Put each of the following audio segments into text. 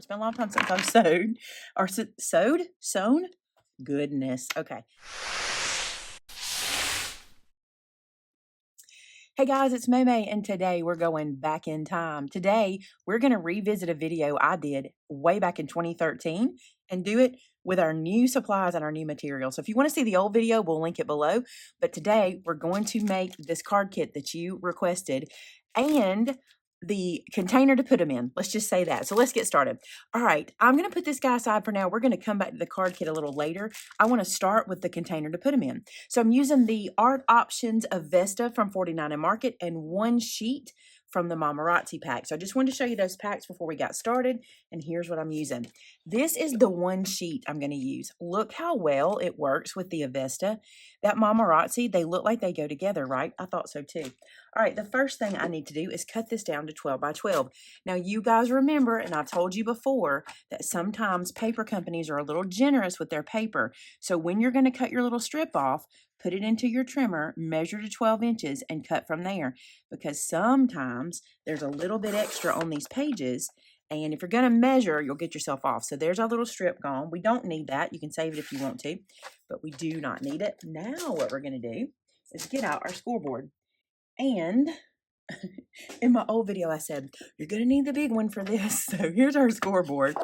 It's been a long time since I've sewed. Or sewed? Sewn? Goodness. Okay. Hey guys, it's Maymay, and today we're going back in time. Today, we're going to revisit a video I did way back in 2013 and do it with our new supplies and our new material. So if you want to see the old video, we'll link it below. But today, we're going to make this card kit that you requested and the container to put them in. Let's just say that. So let's get started. All right, I'm going to put this guy aside for now. We're going to come back to the card kit a little later. I want to start with the container to put them in. So I'm using the Art Options of Vesta from 49 and Market and one sheet from the MaymayMadeIt pack. So I just wanted to show you those packs before we got started. And here's what I'm using. This is the one sheet I'm going to use. Look how well it works with the Avesta. That MaymayMadeIt, they look like they go together, right? I thought so too. All right, the first thing I need to do is cut this down to 12 by 12. Now, you guys remember, and I've told you before, that sometimes paper companies are a little generous with their paper. So when you're going to cut your little strip off, put it into your trimmer, measure to 12 inches, and cut from there. Because sometimes there's a little bit extra on these pages, and if you're going to measure, you'll get yourself off. So there's our little strip gone. We don't need that. You can save it if you want to, but we do not need it. Now what we're going to do is get out our scoreboard. And in my old video, I said, you're going to need the big one for this. So here's our scoreboard.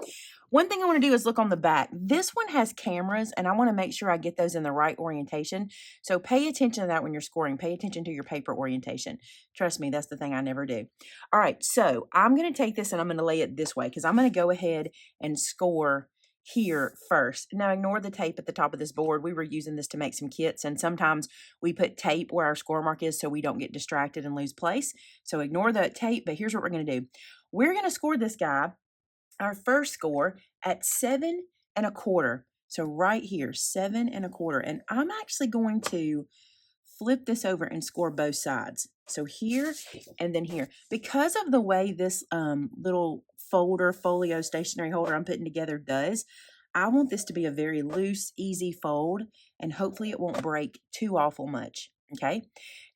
One thing I want to do is look on the back. This one has cameras, and I want to make sure I get those in the right orientation. So pay attention to that when you're scoring. Pay attention to your paper orientation. Trust me, that's the thing I never do. All right, so I'm going to take this and I'm going to lay it this way because I'm going to go ahead and score here first. Now ignore the tape at the top of this board. We were using this to make some kits, and sometimes we put tape where our score mark is so we don't get distracted and lose place. So ignore the tape, but here's what we're going to do. We're going to score this guy, our first score, at 7 1/4. So right here, 7 1/4. And I'm actually going to flip this over and score both sides. So here and then here. Because of the way this little folio stationery holder I'm putting together does, I want this to be a very loose, easy fold, and hopefully it won't break too awful much. Okay.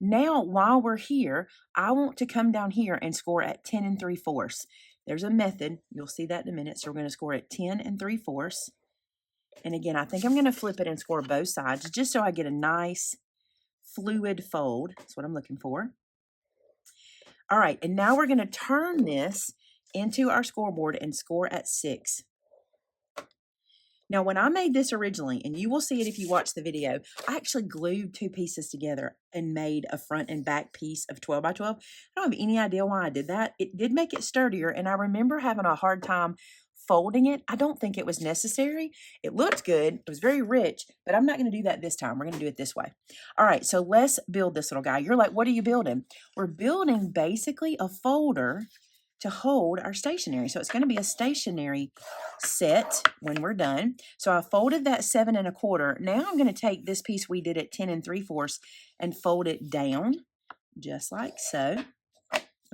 Now, while we're here, I want to come down here and score at 10 3/4. There's a method. You'll see that in a minute. So we're going to score at 10 3/4. And again, I think I'm going to flip it and score both sides just so I get a nice fluid fold. That's what I'm looking for. All right, and now we're going to turn this into our scoreboard and score at 6. Now, when I made this originally, and you will see it if you watch the video, I actually glued 2 pieces together and made a front and back piece of 12 by 12. I don't have any idea why I did that. It did make it sturdier, and I remember having a hard time folding it. I don't think it was necessary. It looked good. It was very rich, but I'm not going to do that this time. We're going to do it this way. All right, so let's build this little guy. You're like, what are you building? We're building basically a folder to hold our stationery. So it's going to be a stationery set when we're done. So I folded that 7 1/4. Now I'm going to take this piece we did at 10 3/4 and fold it down just like so.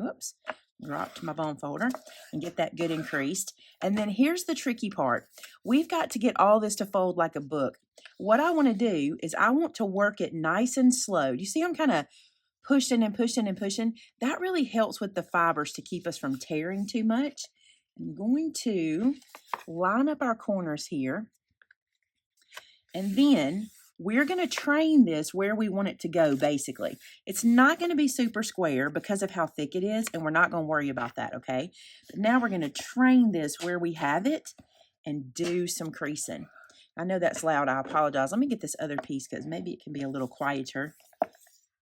Oops. Dropped my bone folder and get that good increased. And then here's the tricky part. We've got to get all this to fold like a book. What I want to do is I want to work it nice and slow. Do you see I'm kind of pushing and pushing and pushing? That really helps with the fibers to keep us from tearing too much. I'm going to line up our corners here. And then we're going to train this where we want it to go, basically. It's not going to be super square because of how thick it is, and we're not going to worry about that, okay? But now we're going to train this where we have it and do some creasing. I know that's loud. I apologize. Let me get this other piece because maybe it can be a little quieter.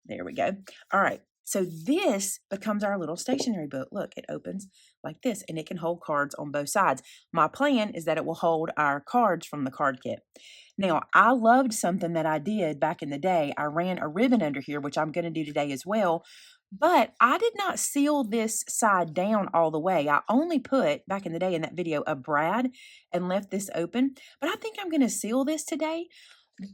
There we go. All right. So this becomes our little stationery book. Look, it opens like this, and it can hold cards on both sides. My plan is that it will hold our cards from the card kit. Now, I loved something that I did back in the day. I ran a ribbon under here, which I'm going to do today as well. But I did not seal this side down all the way. I only put, back in the day in that video, a brad and left this open. But I think I'm going to seal this today.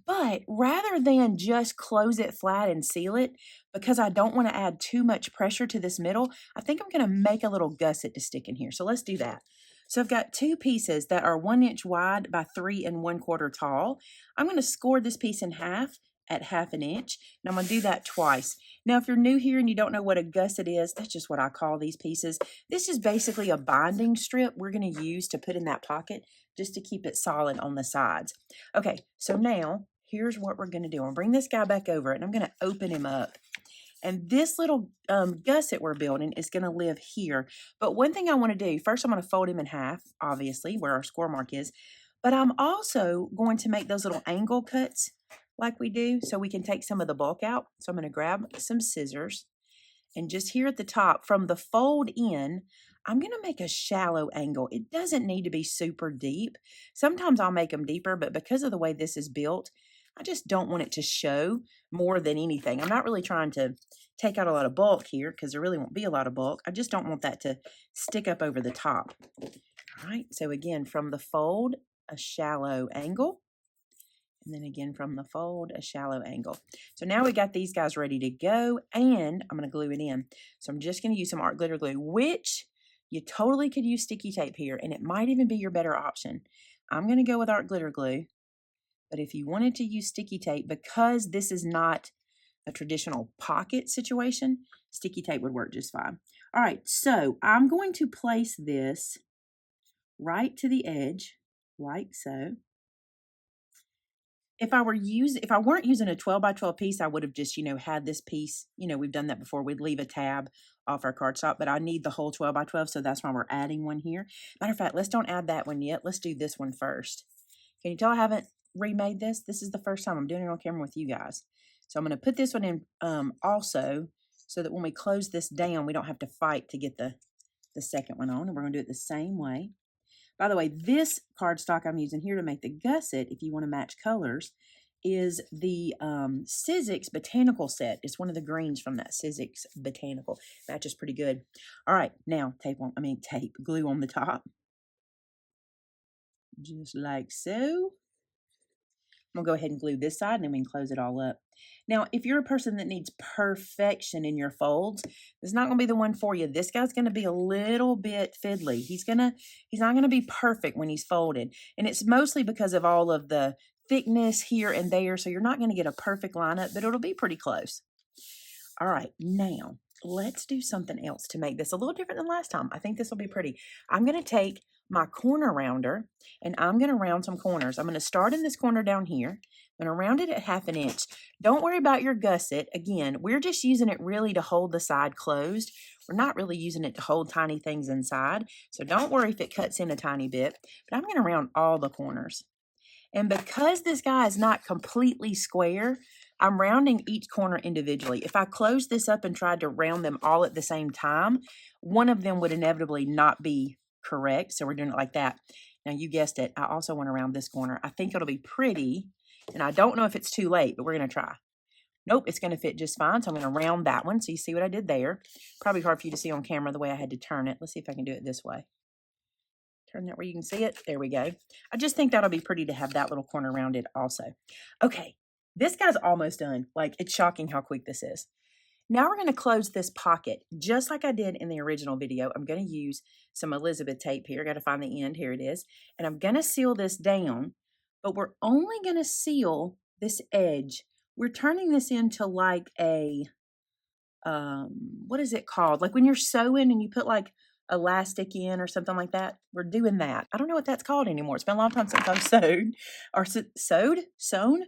But rather than just close it flat and seal it, because I don't want to add too much pressure to this middle, I think I'm going to make a little gusset to stick in here. So let's do that. So I've got 2 pieces that are 1 inch wide by 3 1/4 tall. I'm going to score this piece in half at 1/2 inch. And I'm going to do that twice. Now, if you're new here and you don't know what a gusset is, that's just what I call these pieces. This is basically a binding strip we're going to use to put in that pocket just to keep it solid on the sides. Okay, so now here's what we're going to do. I'll bring this guy back over and I'm going to open him up. And this little gusset we're building is going to live here. But one thing I want to do, first I'm going to fold him in half, obviously, where our score mark is. But I'm also going to make those little angle cuts like we do so we can take some of the bulk out. So I'm going to grab some scissors. And just here at the top, from the fold in, I'm going to make a shallow angle. It doesn't need to be super deep. Sometimes I'll make them deeper, but because of the way this is built, I just don't want it to show more than anything. I'm not really trying to take out a lot of bulk here because there really won't be a lot of bulk. I just don't want that to stick up over the top. All right, so again, from the fold, a shallow angle. And then again from the fold, a shallow angle. So now we got these guys ready to go, and I'm going to glue it in. So I'm just going to use some art glitter glue, which you totally could use sticky tape here, and it might even be your better option. I'm going to go with art glitter glue, but if you wanted to use sticky tape, because this is not a traditional pocket situation, sticky tape would work just fine. All right, so I'm going to place this right to the edge, like so. If I weren't using a 12 by 12 piece, I would have just, had this piece, we've done that before. We'd leave a tab off our cardstock, but I need the whole 12 by 12, so that's why we're adding one here. Matter of fact, let's don't add that one yet. Let's do this one first. Can you tell I haven't remade this? This is the first time I'm doing it on camera with you guys. So I'm going to put this one in also, so that when we close this down, we don't have to fight to get the second one on, and we're going to do it the same way. By the way, this cardstock I'm using here to make the gusset, if you want to match colors, is the Sizzix Botanical set. It's one of the greens from that Sizzix Botanical. Matches pretty good. All right, now glue on the top. Just like so. I'm going to go ahead and glue this side, and then we can close it all up. Now, if you're a person that needs perfection in your folds, this is not going to be the one for you. This guy's going to be a little bit fiddly. He's not going to be perfect when he's folded. And it's mostly because of all of the thickness here and there. So you're not going to get a perfect lineup, but it'll be pretty close. All right, now let's do something else to make this a little different than last time. I think this will be pretty. I'm going to take my corner rounder and I'm going to round some corners. I'm going to start in this corner down here. I'm going to round it at 1/2 inch. Don't worry about your gusset. Again, we're just using it really to hold the side closed. We're not really using it to hold tiny things inside. So don't worry if it cuts in a tiny bit, but I'm going to round all the corners. And because this guy is not completely square, I'm rounding each corner individually. If I closed this up and tried to round them all at the same time, one of them would inevitably not be correct. So we're doing it like that. Now you guessed it. I also want to round this corner. I think it'll be pretty. And I don't know if it's too late, but we're going to try. Nope, it's going to fit just fine. So I'm going to round that one. So you see what I did there. Probably hard for you to see on camera the way I had to turn it. Let's see if I can do it this way. Turn that where you can see it. There we go. I just think that'll be pretty to have that little corner rounded also. Okay, this guy's almost done. Like, it's shocking how quick this is. Now we're going to close this pocket just like I did in the original video. I'm going to use some Elizabeth tape here. Got to find the end. Here it is. And I'm going to seal this down, but we're only going to seal this edge. We're turning this into like a, what is it called? Like when you're sewing and you put like elastic in or something like that. We're doing that. I don't know what that's called anymore. It's been a long time since I've sewed or sewn.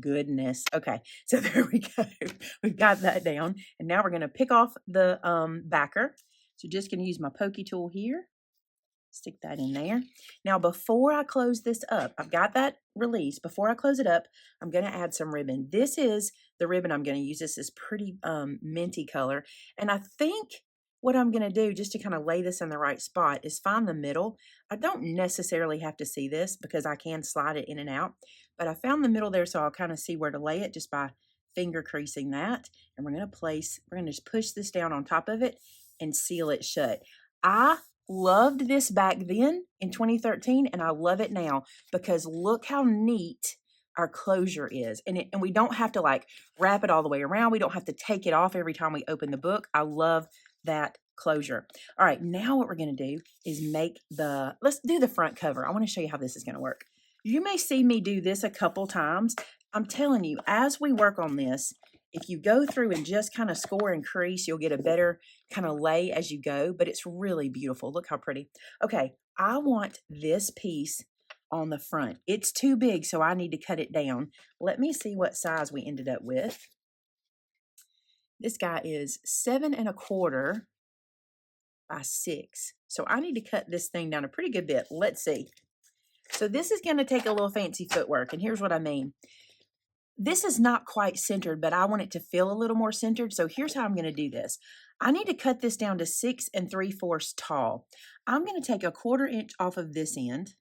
Goodness. Okay. So there we go. We've got that down. And now we're going to pick off the backer. So just going to use my pokey tool here. Stick that in there. Now, before I close this up, I've got that release. Before I close it up, I'm going to add some ribbon. This is the ribbon I'm going to use. This is pretty minty color. And I think what I'm going to do, just to kind of lay this in the right spot, is find the middle. I don't necessarily have to see this because I can slide it in and out. But I found the middle there, so I'll kind of see where to lay it just by finger creasing that. And we're going to just push this down on top of it and seal it shut. I loved this back then in 2013, and I love it now because look how neat our closure is. And we don't have to like wrap it all the way around. We don't have to take it off every time we open the book. I love that closure. All right, now what we're going to do is let's do the front cover. I want to show you how this is going to work. You may see me do this a couple times. I'm telling you, as we work on this, if you go through and just kind of score and crease, you'll get a better kind of lay as you go, but it's really beautiful. Look how pretty. Okay, I want this piece on the front. It's too big, so I need to cut it down. Let me see what size we ended up with. This guy is 7¼ by 6. So I need to cut this thing down a pretty good bit. Let's see. So this is going to take a little fancy footwork, and here's what I mean. This is not quite centered, but I want it to feel a little more centered. So here's how I'm going to do this. I need to cut this down to 6 3/4 tall. I'm going to take 1/4 inch off of this end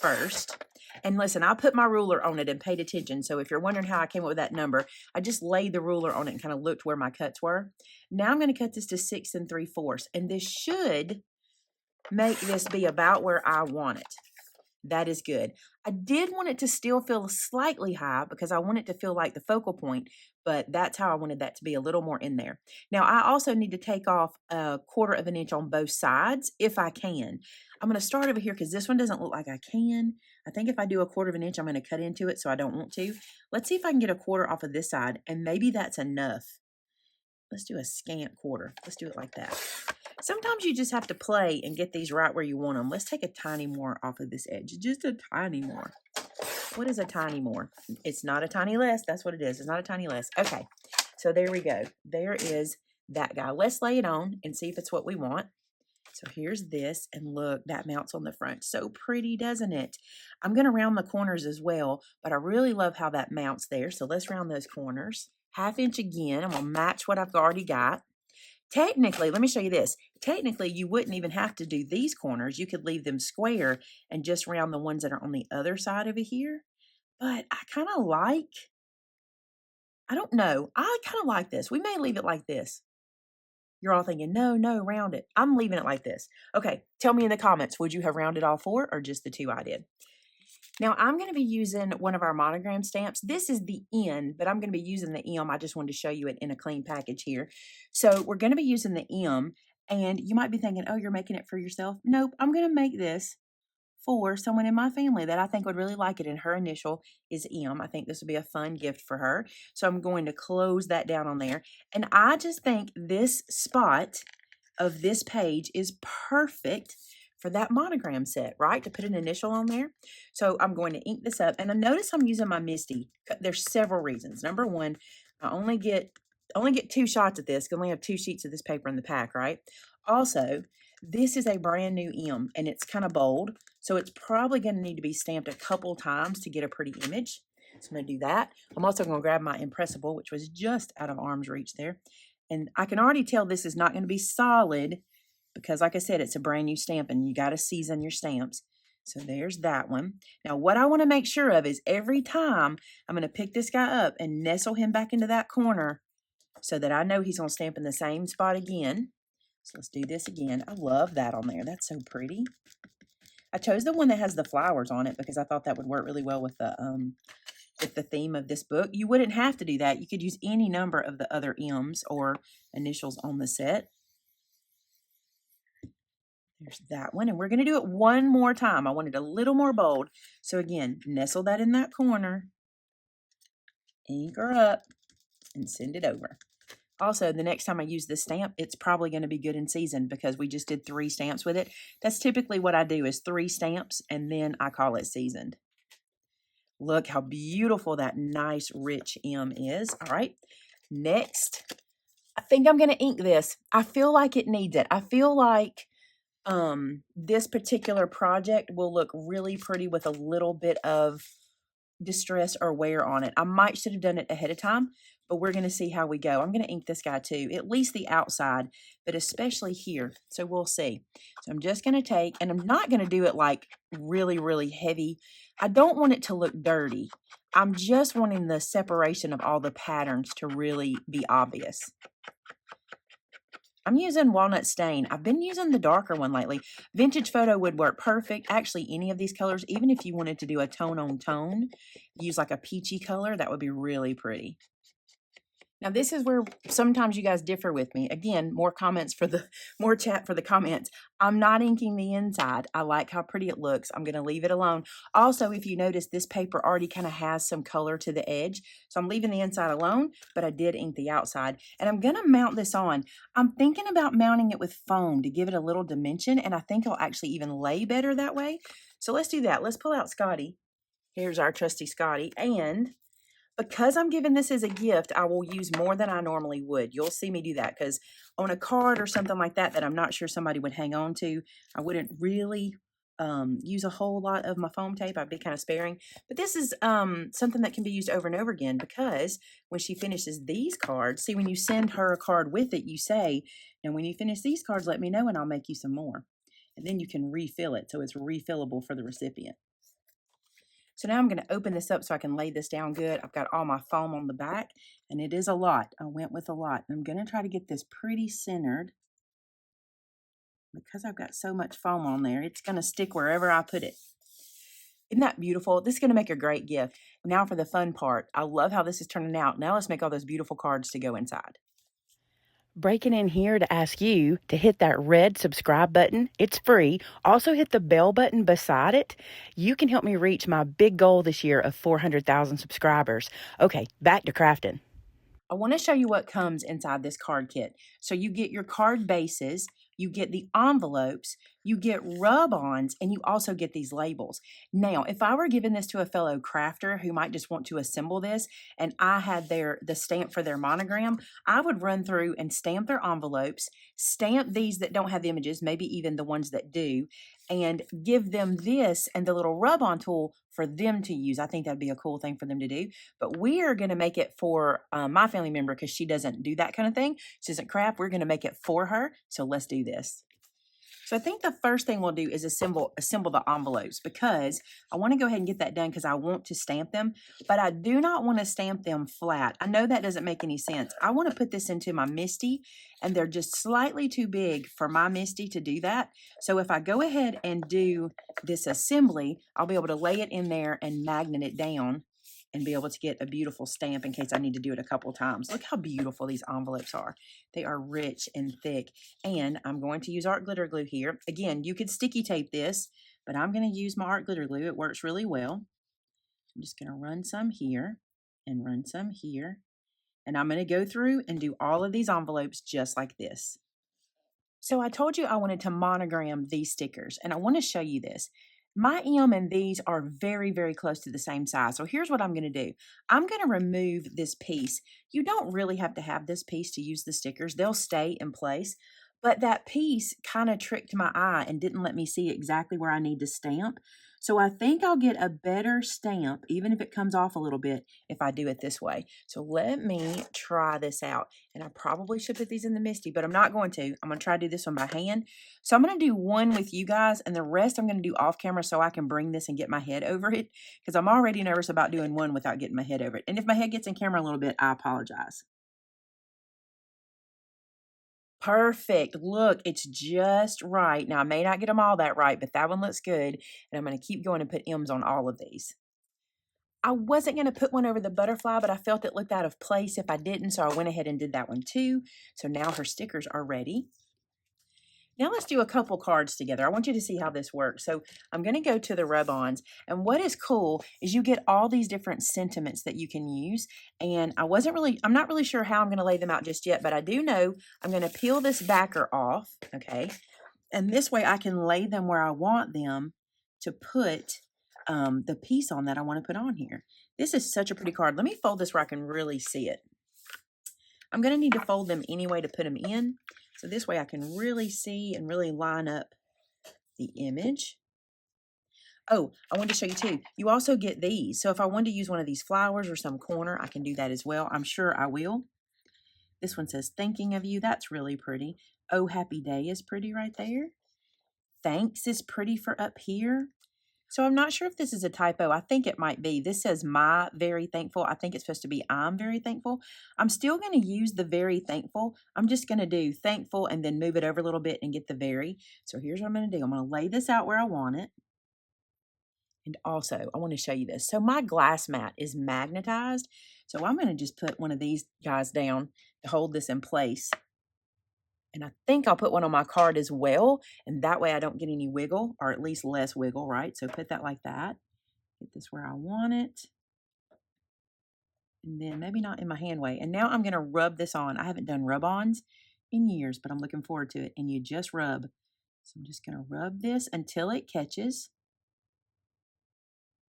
first. And listen, I put my ruler on it and paid attention. So if you're wondering how I came up with that number, I just laid the ruler on it and kind of looked where my cuts were. Now I'm going to cut this to 6 3/4. And this should make this be about where I want it. That is good. I did want it to still feel slightly high because I want it to feel like the focal point, but that's how I wanted that to be a little more in there. Now, I also need to take off 1/4 inch on both sides if I can. I'm going to start over here because this one doesn't look like I can. I think if I do 1/4 inch, I'm going to cut into it, so I don't want to. Let's see if I can get 1/4 off of this side, and maybe that's enough. Let's do a scant 1/4. Let's do it like that. Sometimes you just have to play and get these right where you want them. Let's take a tiny more off of this edge. Just a tiny more. What is a tiny more? It's not a tiny less. That's what it is. It's not a tiny less. Okay, so there we go. There is that guy. Let's lay it on and see if it's what we want. So here's this, and look, that mounts on the front. So pretty, doesn't it? I'm going to round the corners as well, but I really love how that mounts there. So let's round those corners. 1/2 inch again. I'm going to match what I've already got. Technically, let me show you this. Technically, you wouldn't even have to do these corners. You could leave them square and just round the ones that are on the other side over here. But I kind of like, I don't know. I kind of like this. We may leave it like this. You're all thinking, no, round it. I'm leaving it like this. Okay, tell me in the comments, would you have rounded all 4 or just the 2 I did? Now, I'm going to be using one of our monogram stamps. This is the N, but I'm going to be using the M. I just wanted to show you it in a clean package here. So we're going to be using the M, and you might be thinking, oh, you're making it for yourself. Nope, I'm going to make this for someone in my family that I think would really like it, and her initial is M. I think this would be a fun gift for her. So I'm going to close that down on there. And I just think this spot of this page is perfect for that monogram set, right? To put an initial on there. So I'm going to ink this up, and I notice I'm using my Misty. There's several reasons. Number one, I only get 2 shots at this. I only have 2 sheets of this paper in the pack, right? Also, this is a brand new M, and it's kind of bold, so it's probably going to need to be stamped a couple times to get a pretty image. So I'm going to do that. I'm also going to grab my Impressible, which was just out of arm's reach there. And I can already tell this is not going to be solid because, like I said, it's a brand new stamp, and you got to season your stamps. So there's that one. Now, what I want to make sure of is every time I'm going to pick this guy up and nestle him back into that corner so that I know he's going to stamp in the same spot again. So let's do this again. I love that on there. That's so pretty. I chose the one that has the flowers on it because I thought that would work really well with the theme of this book. You wouldn't have to do that. You could use any number of the other M's or initials on the set. There's that one, and we're going to do it one more time. I want it a little more bold. So again, nestle that in that corner, ink her up, and send it over. Also, the next time I use this stamp, it's probably going to be good and seasoned because we just did 3 stamps with it. That's typically what I do is 3 stamps, and then I call it seasoned. Look how beautiful that nice, rich M is. All right, next, I think I'm going to ink this. I feel like it needs it. I feel like this particular project will look really pretty with a little bit of distress or wear on it. I might should have done it ahead of time, but we're going to see how we go. I'm going to ink this guy too, at least the outside, but especially here. So we'll see. So I'm just going to take, and I'm not going to do it like really, really heavy. I don't want it to look dirty. I'm just wanting the separation of all the patterns to really be obvious. I'm using Walnut Stain. I've been using the darker one lately. Vintage Photo would work perfect. Actually, any of these colors, even if you wanted to do a tone on tone, use like a peachy color, that would be really pretty. Now, this is where sometimes you guys differ with me. Again, more comments for the more chat for the comments. I'm not inking the inside. I like how pretty it looks. I'm going to leave it alone. Also, if you notice, this paper already kind of has some color to the edge. So I'm leaving the inside alone, but I did ink the outside. And I'm going to mount this on. I'm thinking about mounting it with foam to give it a little dimension, and I think it'll actually even lay better that way. So let's do that. Let's pull out Scotty. Here's our trusty Scotty. And because I'm giving this as a gift, I will use more than I normally would. You'll see me do that because on a card or something like that that I'm not sure somebody would hang on to, I wouldn't really use a whole lot of my foam tape. I'd be kind of sparing. But this is something that can be used over and over again because when she finishes these cards, see, when you send her a card with it, you say, and when you finish these cards, let me know and I'll make you some more. And then you can refill it so it's refillable for the recipient. So now I'm going to open this up so I can lay this down good. I've got all my foam on the back, and it is a lot. I went with a lot. I'm going to try to get this pretty centered. Because I've got so much foam on there, it's going to stick wherever I put it. Isn't that beautiful? This is going to make a great gift. Now for the fun part. I love how this is turning out. Now let's make all those beautiful cards to go inside. Breaking in here to ask you to hit that red subscribe button. It's free. Also hit the bell button beside it. You can help me reach my big goal this year of 400,000 subscribers. Okay, back to crafting. I want to show you what comes inside this card kit. So you get your card bases, you get the envelopes, you get rub-ons, and you also get these labels. Now, if I were giving this to a fellow crafter who might just want to assemble this, and I had the stamp for their monogram, I would run through and stamp their envelopes, stamp these that don't have images, maybe even the ones that do, and give them this and the little rub-on tool for them to use. I think that'd be a cool thing for them to do. But we are going to make it for my family member because she doesn't do that kind of thing. She doesn't craft. We're going to make it for her. So let's do this. So I think the first thing we'll do is assemble the envelopes because I want to go ahead and get that done because I want to stamp them, but I do not want to stamp them flat. I know that doesn't make any sense. I want to put this into my Misty, and they're just slightly too big for my Misty to do that. So if I go ahead and do this assembly, I'll be able to lay it in there and magnet it down and be able to get a beautiful stamp in case I need to do it a couple times. Look how beautiful these envelopes are. They are rich and thick. And I'm going to use art glitter glue here. Again, you could sticky tape this, but I'm going to use my art glitter glue. It works really well. I'm just going to run some here and run some here. And I'm going to go through and do all of these envelopes just like this. So I told you I wanted to monogram these stickers, and I want to show you this. My M and these are very, very close to the same size. So here's what I'm going to do. I'm going to remove this piece. You don't really have to have this piece to use the stickers. They'll stay in place. But that piece kind of tricked my eye and didn't let me see exactly where I need to stamp. So I think I'll get a better stamp, even if it comes off a little bit, if I do it this way. So let me try this out. And I probably should put these in the Misty, but I'm not going to. I'm going to try to do this one by hand. So I'm going to do one with you guys, and the rest I'm going to do off camera so I can bring this and get my head over it, because I'm already nervous about doing one without getting my head over it. And if my head gets in camera a little bit, I apologize. Perfect. Look, it's just right. Now, I may not get them all that right, but that one looks good. And I'm going to keep going and put M's on all of these. I wasn't going to put one over the butterfly, but I felt it looked out of place if I didn't, so I went ahead and did that one too. So now her stickers are ready. Now let's do a couple cards together. I want you to see how this works. So I'm going to go to the rub-ons, and what is cool is you get all these different sentiments that you can use. And I'm not really sure how I'm going to lay them out just yet, but I do know I'm going to peel this backer off, okay? And this way I can lay them where I want them to put the piece on that I want to put on here. This is such a pretty card. Let me fold this where I can really see it. I'm going to need to fold them anyway to put them in. So this way I can really see and really line up the image. Oh, I wanted to show you too. You also get these. So if I wanted to use one of these flowers or some corner, I can do that as well. I'm sure I will. This one says, thinking of you. That's really pretty. Oh, happy day is pretty right there. Thanks is pretty for up here. So I'm not sure if this is a typo. I think it might be. This says my very thankful. I think it's supposed to be I'm very thankful. I'm still going to use the very thankful. I'm just going to do thankful and then move it over a little bit and get the very. So here's what I'm going to do. I'm going to lay this out where I want it. And also, I want to show you this. So my glass mat is magnetized. So I'm going to just put one of these guys down to hold this in place. And I think I'll put one on my card as well. And that way I don't get any wiggle, or at least less wiggle, right? So put that like that. Get this where I want it. And then maybe not in my hand way. And now I'm going to rub this on. I haven't done rub-ons in years, but I'm looking forward to it. And you just rub. So I'm just going to rub this until it catches.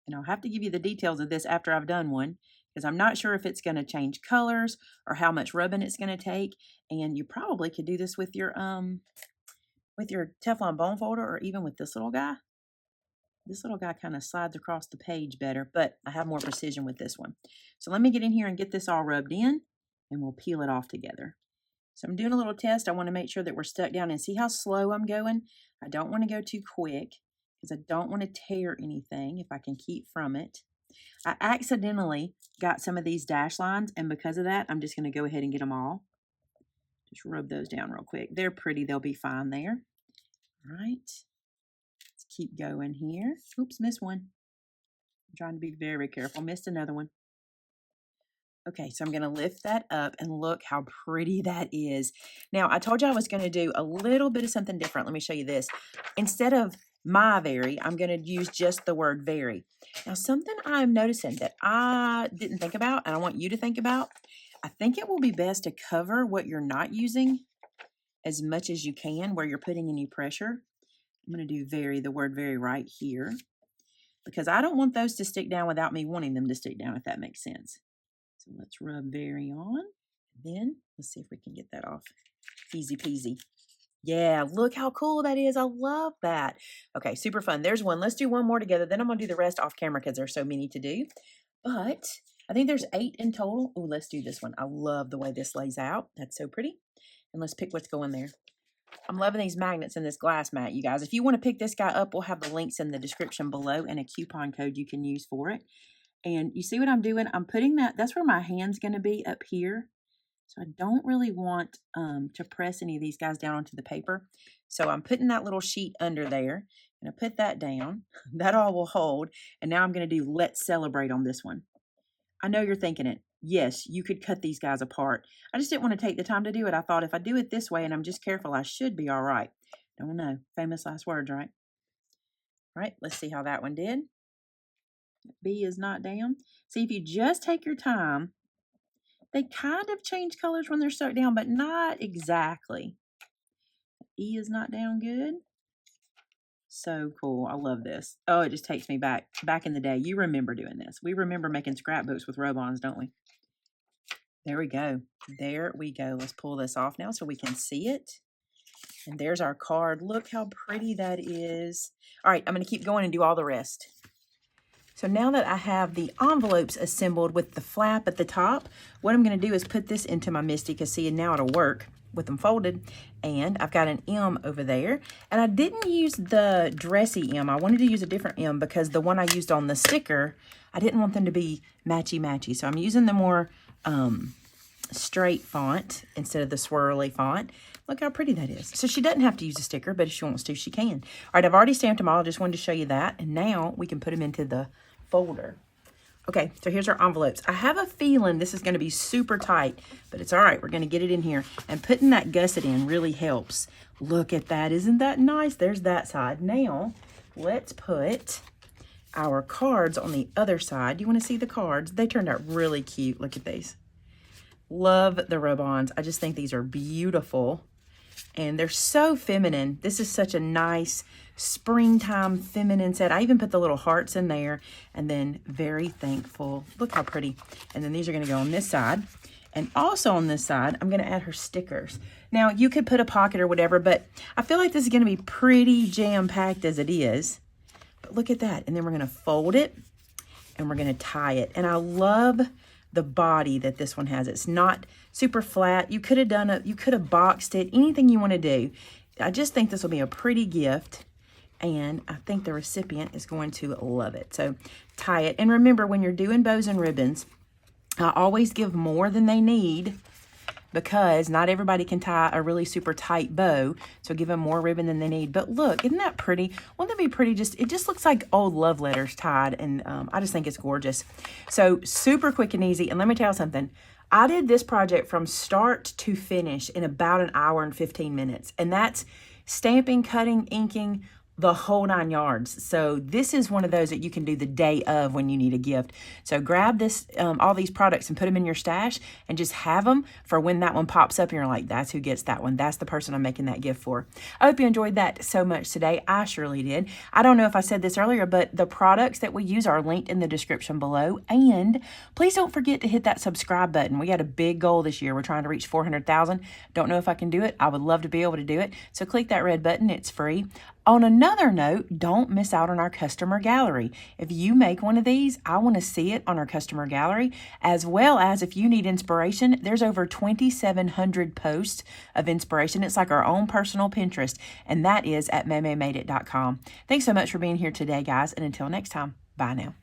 And I'll have to give you the details of this after I've done one, because I'm not sure if it's going to change colors or how much rubbing it's going to take. And you probably could do this with your Teflon bone folder, or even with this little guy. This little guy kind of slides across the page better, but I have more precision with this one. So let me get in here and get this all rubbed in, and we'll peel it off together. So I'm doing a little test. I want to make sure that we're stuck down, and see how slow I'm going. I don't want to go too quick because I don't want to tear anything if I can keep from it. I accidentally got some of these dash lines, and because of that, I'm just going to go ahead and get them all. Just rub those down real quick. They're pretty. They'll be fine there. All right. Let's keep going here. Oops, missed one. I'm trying to be very careful. Missed another one. Okay, so I'm going to lift that up, and look how pretty that is. Now, I told you I was going to do a little bit of something different. Let me show you this. Instead of my very, I'm going to use just the word very. Now, something I'm noticing that I didn't think about, and I want you to think about, I think it will be best to cover what you're not using as much as you can where you're putting any pressure. I'm going to do very, the word very right here, because I don't want those to stick down without me wanting them to stick down, if that makes sense. So let's rub very on. Then let's see if we can get that off. Easy peasy. Yeah, look how cool that is. I love that. Okay, super fun. There's one. Let's do one more together. Then I'm going to do the rest off camera because there's so many to do. But I think there's 8 in total. Oh, let's do this one. I love the way this lays out. That's so pretty. And let's pick what's going there. I'm loving these magnets in this glass mat, you guys. If you want to pick this guy up, we'll have the links in the description below and a coupon code you can use for it. And you see what I'm doing? I'm putting that's where my hand's going to be, up here. So I don't really want to press any of these guys down onto the paper. So I'm putting that little sheet under there. And I put that down. That all will hold. And now I'm going to do Let's Celebrate on this one. I know you're thinking it. Yes, you could cut these guys apart. I just didn't want to take the time to do it. I thought if I do it this way and I'm just careful, I should be all right. Don't know. Famous last words, right? All right, let's see how that one did. B is not down. See, if you just take your time, they kind of change colors when they're stuck down, but not exactly. E is not down good. So cool. I love this. Oh, it just takes me back in the day. You remember doing this. We remember making scrapbooks with rub-ons, don't we? There we go. There we go. Let's pull this off now so we can see it. And there's our card. Look how pretty that is. All right, I'm going to keep going and do all the rest. So now that I have the envelopes assembled with the flap at the top, what I'm going to do is put this into my Misty, because see, now it'll work with them folded. And I've got an M over there. And I didn't use the dressy M. I wanted to use a different M because the one I used on the sticker, I didn't want them to be matchy-matchy. So I'm using the more straight font instead of the swirly font. Look how pretty that is. So she doesn't have to use a sticker, but if she wants to, she can. All right, I've already stamped them all. I just wanted to show you that. And now we can put them into the folder. Okay, so here's our envelopes. I have a feeling this is going to be super tight, but it's all right. We're going to get it in here. And putting that gusset in really helps. Look at that. Isn't that nice? There's that side. Now, let's put our cards on the other side. You want to see the cards? They turned out really cute. Look at these. Love the rub-ons. I just think these are beautiful. And they're so feminine. This is such a nice springtime feminine set. I even put the little hearts in there. And then very thankful. Look how pretty. And then these are going to go on this side. And also on this side, I'm going to add her stickers. Now, you could put a pocket or whatever, but I feel like this is going to be pretty jam-packed as it is. But look at that. And then we're going to fold it. And we're going to tie it. And I love the body that this one has. It's not super flat. You could have boxed it, anything you want to do. I just think this will be a pretty gift, and I think the recipient is going to love it. So tie it. And remember, when you're doing bows and ribbons, I always give more than they need, because not everybody can tie a really super tight bow, so give them more ribbon than they need. But look, isn't that pretty? Wouldn't that be pretty? It just looks like old love letters tied, and I just think it's gorgeous. So super quick and easy. And let me tell you something. I did this project from start to finish in about an hour and 15 minutes, and that's stamping, cutting, inking, the whole 9 yards. So this is one of those that you can do the day of when you need a gift. So grab this, all these products and put them in your stash and just have them for when that one pops up and you're like, that's who gets that one. That's the person I'm making that gift for. I hope you enjoyed that so much today. I surely did. I don't know if I said this earlier, but the products that we use are linked in the description below. And please don't forget to hit that subscribe button. We got a big goal this year. We're trying to reach 400,000. Don't know if I can do it. I would love to be able to do it. So click that red button. It's free. On another note, don't miss out on our customer gallery. If you make one of these, I want to see it on our customer gallery, as well as if you need inspiration, there's over 2,700 posts of inspiration. It's like our own personal Pinterest, and that is at MaymayMadeIt.com. Thanks so much for being here today, guys, and until next time, bye now.